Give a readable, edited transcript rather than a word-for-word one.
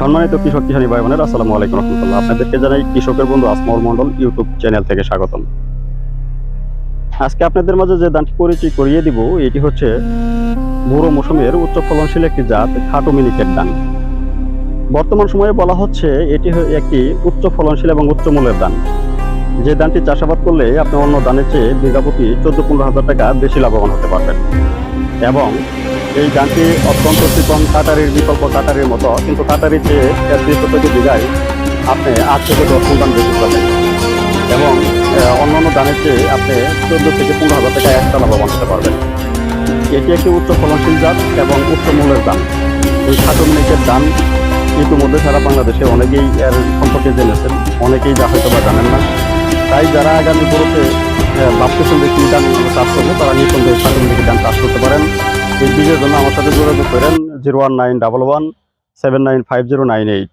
সম্মানিত কৃষক কিষানী ভাই বোনেরা, আসসালামু আলাইকুম রহমতুল্লাহ। আপনাদেরকে জানাই কৃষকের বন্ধু আসমর মন্ডল ইউটিউব চ্যানেল থেকে স্বাগতম। আজকে আপনাদের মাঝে যে ধানটি পরিচয় করিয়ে দিব, এটি হচ্ছে বুড়ো মৌসুমের উচ্চ ফলনশীল একটি জাত খাটো মিনিকেট ধান। বর্তমান সময়ে বলা হচ্ছে এটি একটি উচ্চ ফলনশীল এবং উচ্চ মূল্যের ধান। যে ধানটি চাষাবাদ করলে আপনি অন্য ধানের চেয়ে বিঘা প্রতি 14-15 হাজার টাকা বেশি লাভবান হতে পারবেন। এবং এই ধানটি অত্যন্ত চিকন, কাটারির বিকল্প কাটারির মতো, কিন্তু কাটারির চেয়ে 200 থেকে বিঘায় আপনি 8 থেকে 10 কুইন্টাল বেশি পাবেন। এবং অন্যান্য ধানের চেয়ে আপনি 14 থেকে 15 হাজার টাকা একটা লাভবান হতে পারবেন। এটি একটি উচ্চ ফলনশীল জাত এবং উচ্চ মূল্যের ধান। এই খাটো মিনিকেট ধান ইতিমধ্যে সারা বাংলাদেশে অনেকেই এর সম্পর্কে জেনেছেন, অনেকেই যা হয়তো বা জানেন না। তাই যারা আগামী বছরে ভাবতেছেন যে কি ধান চাষ করবো, তারা নিঃসন্দেহে খাটো মিনিকেট ধান চাষ করতে পারেন। এই বীজের জন্য আমার সাথে যোগাযোগ করেন 01911 795098।